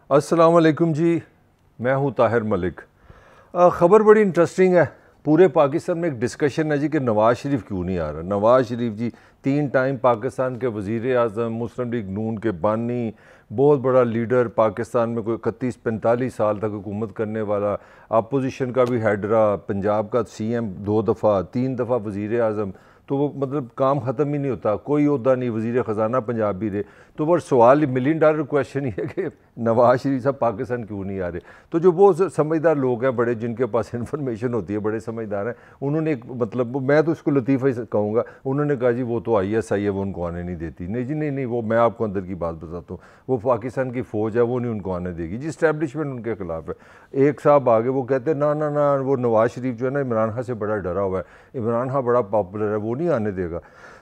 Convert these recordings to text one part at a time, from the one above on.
अस्सलाम वालेकुम जी। मैं हूँ ताहिर मलिक। ख़बर बड़ी इंटरेस्टिंग है। पूरे पाकिस्तान में एक डिस्कशन है जी कि नवाज़ शरीफ क्यों नहीं आ रहा। नवाज़ शरीफ जी 3 टाइम पाकिस्तान के वज़ीर आज़म, मुस्लिम लीग नून के बानी, बहुत बड़ा लीडर, पाकिस्तान में कोई 31-45 साल तक हुकूमत करने वाला, अपोजिशन का भी हेड रहा, पंजाब का CM 2 दफ़ा, 3 दफ़ा वज़ीर आज़म। तो वो मतलब काम ख़त्म ही नहीं होता, कोई ओहदा नहीं, वज़ीर ख़जाना पंजाब भी रहे। तो वो सवाल $1 मिलियन क्वेश्चन ही है कि नवाज़ शरीफ साहब पाकिस्तान क्यों नहीं आ रहे। तो जो बहुत समझदार लोग हैं, बड़े जिनके पास इन्फॉर्मेशन होती है, बड़े समझदार हैं, उन्होंने एक मतलब, मैं तो इसको लतीफ़ा ही कहूँगा, उन्होंने कहा जी वो तो ISI है, वो उनको आने नहीं देती। नहीं जी, नहीं नहीं, वो मैं आपको अंदर की बात बताता हूँ, वो पाकिस्तान की फ़ौज है, वो नहीं उनको आने देगी जी। इस्टेब्लिशमेंट उनके खिलाफ है। एक साहब आगे वो कहते हैं ना ना ना, वो नवाज़ शरीफ जो है ना इमरान खान से बड़ा डरा हुआ है, इमरान खान बड़ा पॉपुलर है, वो नहीं आने देगा।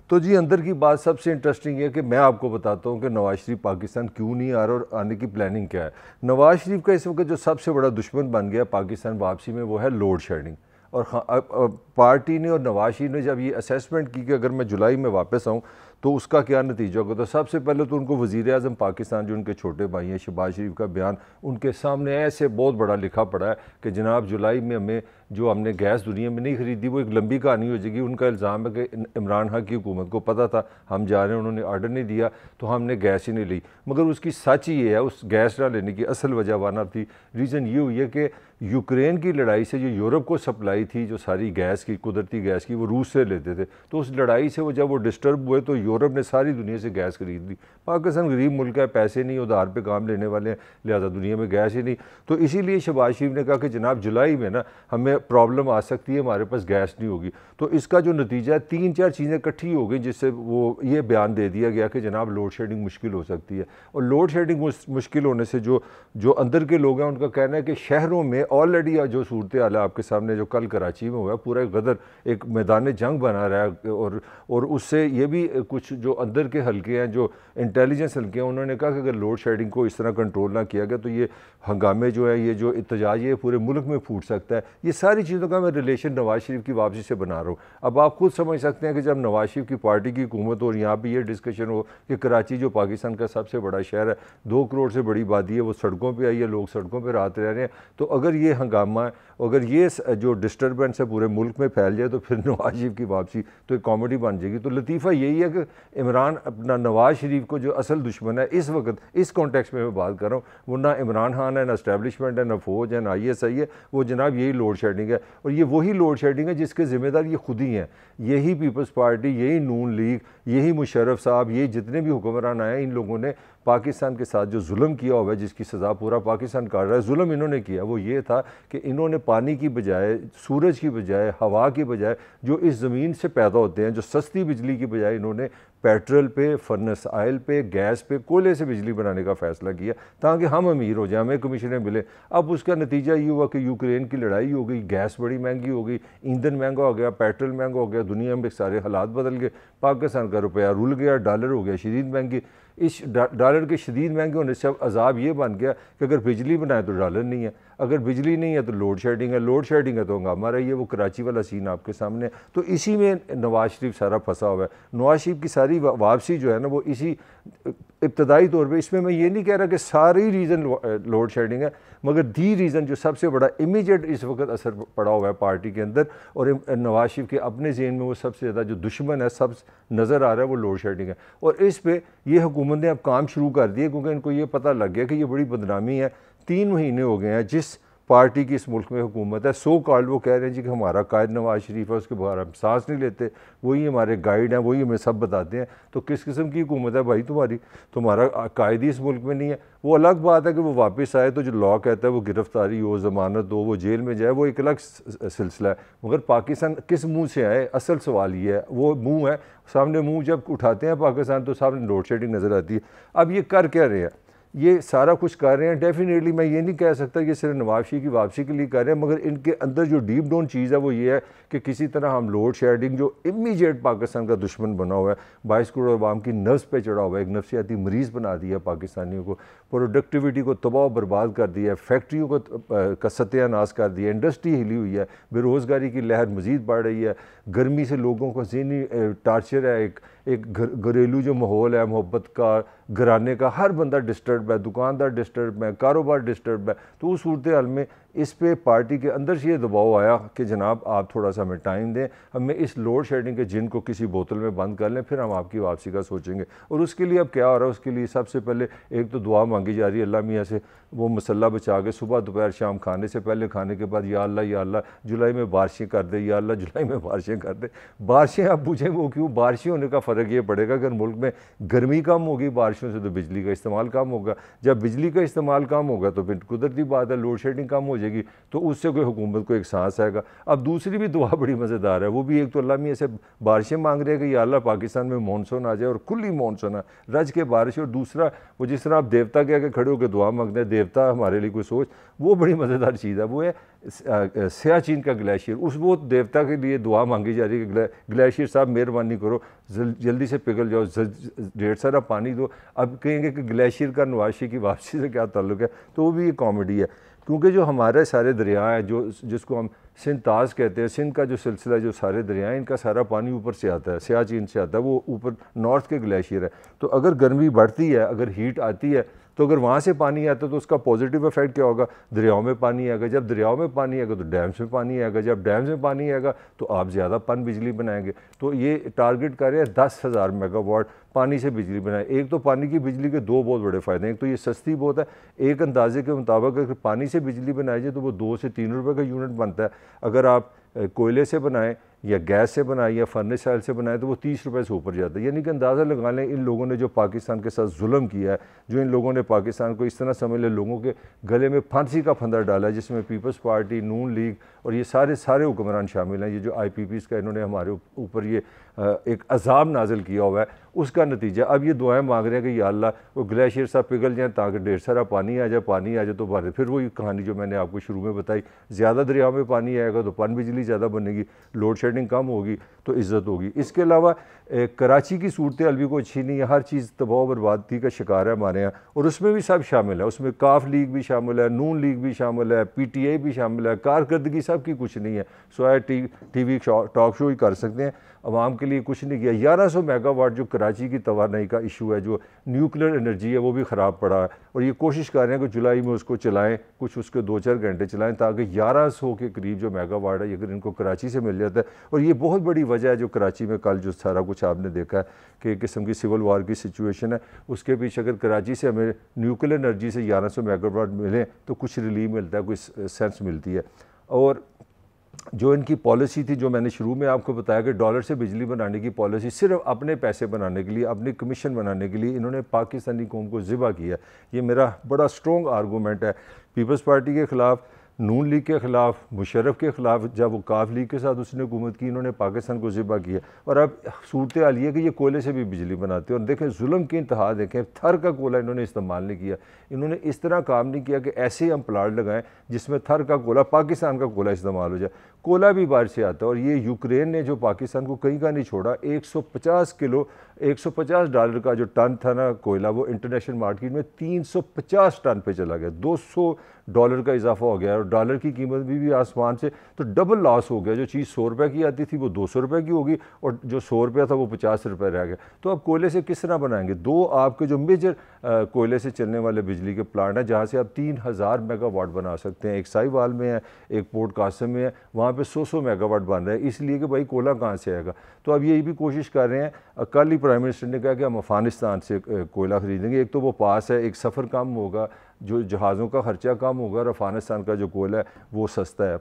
तो जी अंदर की बात सबसे इंटरेस्टिंग है कि मैं आपको बताता हूँ कि नवाज़ शरीफ पाकिस्तान क्यों नहीं आ रहा और आने की प्लानिंग क्या है। नवाज़ शरीफ का इस वक्त जो सबसे बड़ा दुश्मन बन गया पाकिस्तान वापसी में, वो है लोड शेडिंग। और पार्टी ने और नवाज़ शरीफ ने जब ये असेसमेंट की कि अगर मैं जुलाई में वापस आऊँ तो उसका क्या नतीजा होगा, तो सबसे पहले तो उनको वज़ीर आज़म पाकिस्तान जो उनके छोटे भाई हैं शहबाज शरीफ का बयान उनके सामने ऐसे बहुत बड़ा लिखा पड़ा है कि जनाब जुलाई में हमें जो हमने गैस दुनिया में नहीं खरीदी, वो एक लंबी कहानी हो जाएगी। उनका इल्ज़ाम है कि इमरान खान की हुकूमत को पता था हम जा रहे हैं, उन्होंने आर्डर नहीं दिया तो हमने गैस ही नहीं ली। मगर उसकी सच ये है, उस गैस ना लेने की असल वजह वन ऑफ दी रीज़न ये हुई है कि यूक्रेन की लड़ाई से जो यूरोप को सप्लाई थी, जो सारी गैस की, कुदरती गैस की, वो रूस से लेते थे। तो उस लड़ाई से वो जब वो डिस्टर्ब हुए तो यूरोप ने सारी दुनिया से गैस खरीद ली। पाकिस्तान गरीब मुल्क है, पैसे नहीं, उधार पे काम लेने वाले हैं, लिहाजा दुनिया में गैस ही नहीं। तो इसीलिए शहबाज शरीफ ने कहा कि जनाब जुलाई में ना हमें प्रॉब्लम आ सकती है, हमारे पास गैस नहीं होगी। तो इसका जो नतीजा है, 3-4 चीज़ें इकट्ठी हो गई जिससे वो ये बयान दे दिया गया कि जनाब लोड शेडिंग मुश्किल हो सकती है। और लोड शेडिंग मुश्किल होने से जो अंदर के लोग हैं उनका कहना है कि शहरों में ऑलरेडी जो सूरत हाल है आपके सामने, जो कल कराची में हुआ, पूरा गदर एक मैदान जंग बना रहा है। और उससे ये भी कुछ जो अंदर के हल्के हैं, जो इंटेलिजेंस हल्के हैं, उन्होंने कहा कि अगर लोड शेडिंग को इस तरह कंट्रोल ना किया गया तो ये हंगामे जो है, ये जो इत्तेजाज ये पूरे मुल्क में फूट सकता है। ये सारी चीज़ों का मैं रिलेशन नवाज़ शरीफ की वापसी से बना रहा हूँ। अब आप खुद समझ सकते हैं कि जब नवाज़ शरीफ की पार्टी की हुकूमत हो और यहाँ पर ये डिस्कशन हो कि कराची जो पाकिस्तान का सबसे बड़ा शहर है, 2 करोड़ से बड़ी आबादी है, वो सड़कों पर आई है, लोग सड़कों पर रात रह रहे हैं। तो अगर ये हंगामा, अगर ये जो डिस्टर्बेंस है पूरे मुल्क में फैल जाए तो फिर नवाज शरीफ की वापसी तो एक कॉमेडी बन जाएगी। तो लतीफ़ा यही है कि इमरान अपना नवाज शरीफ को जो असल दुश्मन है इस वक्त, इस कॉन्टेक्स्ट में मैं बात कर रहा हूँ, वो ना इमरान खान है, ना इस्टेब्लिशमेंट है, ना फौज है, ना ISI है, वो जनाब यही लोड शेडिंग है। और ये वही लोड शेडिंग है जिसके ज़िम्मेदार ये खुद ही हैं। यही पीपल्स पार्टी, यही नून लीग, यही मुशर्रफ साहब, ये जितने भी हुक्मरान आए, इन लोगों ने पाकिस्तान के साथ जो जुल्म किया हुआ है, जिसकी सज़ा पूरा पाकिस्तान काट रहा है, जुल्म इन्होंने किया वो ये था कि इन्होंने पानी की बजाय, सूरज की बजाय, हवा की बजाय, जो इस ज़मीन से पैदा होते हैं, जो सस्ती बिजली की बजाय इन्होंने पेट्रोल पे, फर्नेस ऑयल पे, गैस पे, कोयले से बिजली बनाने का फ़ैसला किया ताकि हम अमीर हो जाए, हमें कमीशनें मिले। अब उसका नतीजा ये हुआ कि यूक्रेन की लड़ाई हो गई, गैस बड़ी महंगी हो गई, ईंधन महंगा हो गया, पेट्रोल महंगा हो गया, दुनिया में सारे हालात बदल गए, पाकिस्तान का रुपया रुल गया, डॉलर हो गया शदीद महंगी। इस डॉलर के शदीद महंगे होने से अब अजाब ये बन गया कि अगर बिजली बनाए तो डॉलर नहीं है, अगर बिजली नहीं है तो लोड शेडिंग है, लोड शेडिंग है तो हंगामा रही है। वो कराची वाला सीन आपके सामने। तो इसी में नवाज शरीफ सारा फंसा हुआ है। नवाज शरीफ की सारी वापसी जो है ना, वो इसी इब्तदाई तौर पे, इसमें मैं ये नहीं कह रहा कि सारी रीज़न लोड शेडिंग है, मगर दी रीज़न जो सबसे बड़ा इमीडिएट इस वक्त असर पड़ा हुआ है पार्टी के अंदर और नवाज शरीफ के अपने ज़हन में, वो सबसे ज़्यादा जो दुश्मन है सब नज़र आ रहा है, वो लोड शेडिंग है। और इस पर यह हुकूमत ने अब काम शुरू कर दिए क्योंकि इनको ये पता लग गया कि ये बड़ी बदनामी है। 3 महीने हो गए हैं जिस पार्टी की इस मुल्क में हुकूमत है, सो कॉल्ड वो कह रहे हैं जी कि हमारा कायद नवाज शरीफ है, उसके बाहर हम सांस नहीं लेते, वही हमारे गाइड हैं, वही हमें सब बताते हैं। तो किस किस्म की हुकूमत है भाई तुम्हारी? तुम्हारा कायद ही इस मुल्क में नहीं है। वो अलग बात है कि वो वापस आए तो जो लॉ कहता है वो गिरफ्तारी हो, ज़मानत हो, वो जेल में जाए, वो एक अलग सिलसिला है। मगर पाकिस्तान किस मुँह से आए, असल सवाल ये है। वो मुँह है, सामने मुँह जब उठाते हैं पाकिस्तान तो सामने लोड शेडिंग नज़र आती है। अब ये कर क्या रहे हैं? ये सारा कुछ कर रहे हैं। डेफिनेटली मैं ये नहीं कह सकता कि सिर्फ नवाज शरीफ की वापसी के लिए कर रहे हैं, मगर इनके अंदर जो डीप डाउन चीज़ है वो ये है कि किसी तरह हम लोड शेडिंग, जो इमीडिएट पाकिस्तान का दुश्मन बना हुआ है, 22 करोड़ अवाम की नफ्स पे चढ़ा हुआ है, एक नफसियाती मरीज़ बना दिया पाकिस्तानियों को, प्रोडक्टिविटी को तबाह बर्बाद कर दिया है, फैक्ट्रियों को का सत्यानाश कर दिया, इंडस्ट्री हिली हुई है, बेरोज़गारी की लहर मज़ीद बढ़ रही है, गर्मी से लोगों को ज़हनी टार्चर है, एक घरेलू जो माहौल है मोहब्बत का, घराने का, हर बंदा डिस्टर्ब है, दुकानदार डिस्टर्ब है, कारोबार डिस्टर्ब है। तो उस सूरत हाल में इस पे पार्टी के अंदर से ये दबाव आया कि जनाब आप थोड़ा सा हमें टाइम दें, हमें इस लोड शेडिंग के जिन को किसी बोतल में बंद कर लें, फिर हम आपकी वापसी का सोचेंगे। और उसके लिए अब क्या हो रहा है, उसके लिए सबसे पहले एक तो दुआ मांगी जा रही है अल्लाह मियाँ से, वो मसल्ला बचा के सुबह दोपहर शाम, खाने से पहले खाने के बाद, या अल्लाह जुलाई में बारिशें कर दे, या अल्लाह जुलाई में बारिशें कर दे। बारिशें आप पूछें वो क्यों, बारिशें होने का फ़र्क ये पड़ेगा अगर मुल्क में गर्मी कम होगी, बारिशों से तो बिजली का इस्तेमाल कम होगा। जब बिजली का इस्तेमाल कम होगा तो फिर कुदरती बात है लोड शेडिंग कम हो जाएगी, तो उससे कोई हुकूमत को एक सांस आएगा। अब दूसरी भी दुआ बड़ी मज़ेदार है, वो भी एक तो अल्लाह मियाँ से बारिशें मांग रहे हैं कि या अल्लाह पाकिस्तान में मानसून आ जाए और खुली मानसून है, रज के बारिश। और दूसरा वो जिस तरह आप देवता के आगे खड़े होकर दुआ मांगते हैं, देवता हमारे लिए कोई सोच, वो बड़ी मज़ेदार चीज़ है। वो है सियाचिन का ग्लेशियर, उस वो देवता के लिए दुआ मांगी जा रही है कि ग्लेशियर साहब मेहरबानी करो जल्दी से पिघल जाओ, ढेर सारा पानी दो। अब कहेंगे कि ग्लेशियर का नवाशी की वापसी से क्या ताल्लुक है, तो वो भी एक कॉमेडी है। क्योंकि जो हमारे सारे दरिया हैं, जो जिसको हम सिंध ताज कहते हैं, सिंध का जो सिलसिला, जो सारे दरिया हैं, इनका सारा पानी ऊपर से आता है, सियाचिन से आता है, वो ऊपर नॉर्थ के ग्लेशियर है। तो अगर गर्मी बढ़ती है, अगर हीट आती है, तो अगर वहाँ से पानी आता है तो उसका पॉजिटिव इफेक्ट क्या होगा, दरियाओं में पानी आएगा। जब दरियाओं में पानी आएगा तो डैम्स में पानी आएगा, जब डैम्स में पानी आएगा तो आप ज़्यादा पन बिजली बनाएंगे। तो ये टारगेट कर रहे हैं 10,000 मेगावाट पानी से बिजली बनाए। एक तो पानी की बिजली के दो बहुत बड़े फ़ायदे हैं, एक तो ये सस्ती बहुत है, एक अंदाजे के मुताबिक अगर पानी से बिजली बनाई जाए तो वो 2 से 3 रुपये का यूनिट बनता है। अगर आप कोयले से बनाएं या गैस से बनाए या फर्नेस ऑयल से बनाए तो वो 30 रुपये से ऊपर जाता है। यानी कि अंदाज़ा लगा लें इन लोगों ने जो पाकिस्तान के साथ जुल्म किया है, जो इन लोगों ने पाकिस्तान को इस तरह समझ लें लोगों के गले में फांसी का फंदा डाला है, जिसमें पीपल्स पार्टी, नून लीग और ये सारे हुक्मरान शामिल हैं। ये जो IPPs का इन्होंने हमारे ऊपर ये एक अजाब नाजिल किया हुआ है, उसका नतीजा अब ये दुआएं मांग रहे हैं कि या अल्लाह वो ग्लेशियर साहब पिघल जाएँ ताकि ढेर सारा पानी आ जाए तो बारे फिर वही कहानी जो मैंने आपको शुरू में बताई, ज़्यादा दरिया में पानी आएगा तो पन बिजली ज़्यादा बनेगी, लोड शेडिंग कम होगी तो इज़्ज़त होगी। इसके अलावा कराची की सूरत हाल भी कोई अच्छी नहीं है, हर चीज़ तबाह बर्बादी का शिकार है हमारे यहाँ, और उसमें भी सब शामिल है। उसमें काफ लीग भी शामिल है, नून लीग भी शामिल है, PTI भी शामिल है, कारकर्दगी सब की कुछ नहीं है। सोया TV टॉक शो ही कर सकते हैं, आवाम के लिए कुछ नहीं किया। 1100 मेगावाट जो कराची की तवानाई का इशू है, जो न्यूक्लियर एनर्जी है, वो भी ख़राब पड़ा है, और ये कोशिश कर रहे हैं कि जुलाई में उसको चलाएं, कुछ उसके 2-4 घंटे चलाएं ताकि 1100 के करीब जो मेगावाट है अगर इनको कराची से मिल जाता है। और ये बहुत बड़ी वजह है जो कराची में कल जो सारा कुछ आपने देखा है कि एक किस्म की सिविल वार की सिचुएशन है, उसके पीछे अगर कराची से हमें न्यूक्लियर एनर्जी से 1100 मेगावाट मिले तो कुछ रिलीफ मिलता है, कुछ सेंस मिलती है। और जो इनकी पॉलिसी थी, जो मैंने शुरू में आपको बताया कि डॉलर से बिजली बनाने की पॉलिसी, सिर्फ अपने पैसे बनाने के लिए, अपनी कमीशन बनाने के लिए इन्होंने पाकिस्तानी कौम को ज़िबा किया। ये मेरा बड़ा स्ट्रॉन्ग आर्गूमेंट है पीपल्स पार्टी के ख़िलाफ़, नून लीग के ख़िलाफ़, मुशर्रफ के ख़िलाफ़। जब वो काफ लीग के साथ उसने हुकूमत की, इन्होंने पाकिस्तान को ज़िबा किया। और अब सूरत हाल ये कि ये कोयले से भी बिजली बनाते हैं, और देखें जुल्म की इंतहा देखें, थर का कोयला इन्होंने इस्तेमाल नहीं किया। इन्होंने इस तरह काम नहीं किया कि ऐसे ही हम प्लाट लगाएं जिसमें थर का कोयला, पाकिस्तान का कोयला इस्तेमाल हो जाए। कोयला भी बाहर से आता है, और ये यूक्रेन ने जो पाकिस्तान को कहीं का नहीं छोड़ा, 150 डॉलर का जो टन था ना कोयला, वो इंटरनेशनल मार्केट में 350 टन पे चला गया, $200 का इजाफा हो गया। और डॉलर की कीमत भी आसमान से, तो डबल लॉस हो गया। जो चीज़ 100 रुपये की आती थी वो 200 रुपये की होगी, और जो 100 रुपया था वो 50 रुपये रह गया। तो अब कोयले से किस तरह बनाएंगे? दो आपके जो मेजर कोयले से चलने वाले बिजली के प्लांट हैं जहाँ से आप 3000 मेगावाट बना सकते हैं, एक साहिवाल में है, एक पोर्ट कासिम में है, वहाँ पे 100 मेगावाट बन रहा है, इसलिए कि भाई कोयला कहाँ से आएगा। तो अब यही भी कोशिश कर रहे हैं। कल ही प्राइम मिनिस्टर ने कहा कि हम अफगानिस्तान से कोयला ख़रीदेंगे, एक तो वो पास है, एक सफ़र कम होगा, जो जहाज़ों का ख़र्चा कम होगा, और अफ़गानिस्तान का जो कोयला है वो सस्ता है।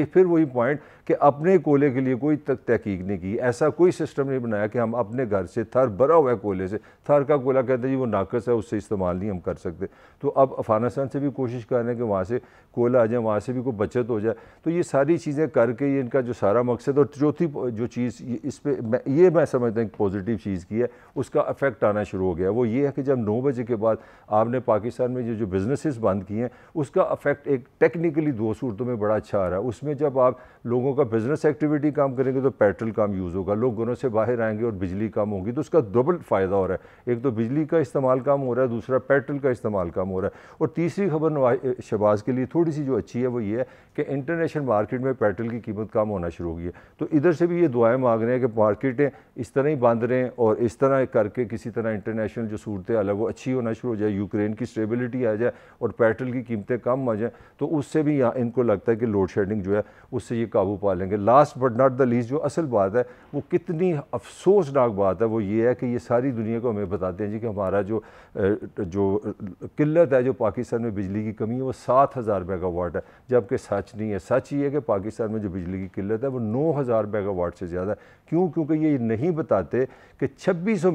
फिर वही पॉइंट कि अपने कोयले के लिए कोई तहकीक नहीं की, ऐसा कोई सिस्टम नहीं बनाया कि हम अपने घर से, थर भरा हुआ है कोयले से, थर का कोयला कहते हैं जी वो नाकस है, उससे इस्तेमाल नहीं हम कर सकते। तो अब अफ़गानिस्तान से भी कोशिश कर रहे हैं कि वहाँ से कोयला आ जाए, वहाँ से भी कोई बचत हो जाए। तो ये सारी चीज़ें करके ये इनका जो सारा मकसद, और चौथी जो चीज़ इस पर ये मैं समझता हूँ पॉजिटिव चीज़ की है, उसका इफेक्ट आना शुरू हो गया। वो ये है कि जब 9 बजे के बाद आपने पाकिस्तान में जो बिजनेसेस बंद किए हैं, उसका अफेक्ट एक टेक्निकली दो सूरतों में बड़ा अच्छा आ रहा है। उसमें जब आप लोगों का बिजनेस एक्टिविटी कम करेंगे तो पेट्रोल कम यूज़ होगा, लोग घरों से बाहर आएंगे और बिजली कम होगी, तो उसका डबल फ़ायदा हो रहा है। एक तो बिजली का इस्तेमाल कम हो रहा है, दूसरा पेट्रोल का इस्तेमाल कम हो रहा है। और तीसरी खबर शहबाज के लिए थोड़ी सी जो अच्छी है वो ये है कि इंटरनेशनल मार्केट में पेट्रोल की कीमत कम होना शुरू हो गई है। तो इधर से भी ये दुआएं मांग रहे हैं कि मार्केटें इस तरह ही बंद रहें और इस तरह करके किसी तरह इंटरनेशनल जो सूरत हाल है वो अच्छी होना शुरू हो जाए, यूक्रेन की स्टेबिलिटी आ जाए और पेट्रोल की कीमतें कम आ जाएँ, तो उससे भी यहाँ इनको लगता है कि लोड शेडिंग जो है उससे ये काबू पा लेंगे। Last but not the least जो असल बात है वो कितनी अफसोसनाक बात है वो ये है कि ये सारी दुनिया को हमें बताते हैं जी कि हमारा जो किल्लत है, जो पाकिस्तान में बिजली की कमी है वो 7000 मेगावाट है, जबकि सच नहीं है। सच ये है कि पाकिस्तान में जो बिजली की किल्लत है वो 9000 मेगावाट से ज़्यादा है। क्यों? क्योंकि ये नहीं बताते कि 2600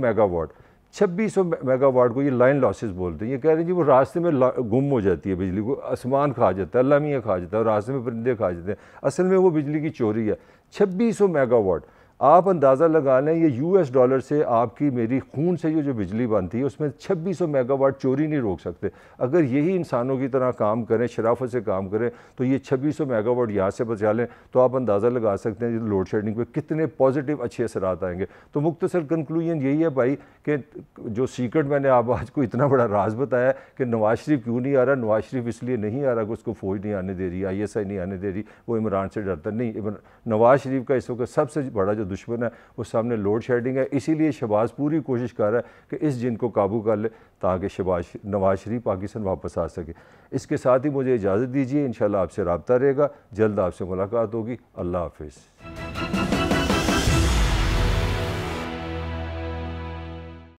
मेगावाट को ये लाइन लॉसेस बोलते हैं। ये कह रहे हैं जी वो रास्ते में गुम हो जाती है बिजली, को आसमान खा जाता है, अल्लाह मियाँ खा जाता है, रास्ते में परिंदे खा जाते हैं, असल में वो बिजली की चोरी है। 2600 मेगावाट आप अंदाज़ा लगा लें, ये US डॉलर से आपकी मेरी खून से जो बिजली बनती है उसमें 2600 मेगावाट चोरी नहीं रोक सकते। अगर यही इंसानों की तरह काम करें, शराफत से काम करें, तो ये 2600 मेगावाट यहाँ से बचा लें, तो आप अंदाज़ा लगा सकते हैं लोड शेडिंग पे कितने पॉजिटिव अच्छे असरात आएंगे। तो मुख्तसर कंक्लूजन यही है भाई कि जो सीक्रेट मैंने आप आज को इतना बड़ा राज बताया कि नवाज शरीफ क्यों नहीं आ रहा। नवाज शरीफ इसलिए नहीं आ रहा कि उसको फौज नहीं आने दे रही, ISI नहीं आने दे रही, वो इमरान से डरता नहीं। नवाज शरीफ का इस वक्त सबसे बड़ा जो दुश्मन है वो सामने लोड शेडिंग है। इसीलिए शहबाज पूरी कोशिश कर रहा है कि इस जिन को काबू कर ले ताकि नवाज शरीफ पाकिस्तान वापस आ सके। इसके साथ ही मुझे इजाज़त दीजिए, इंशाल्लाह आपसे रब्ता रहेगा, जल्द आपसे मुलाकात होगी। अल्लाह हाफिज़।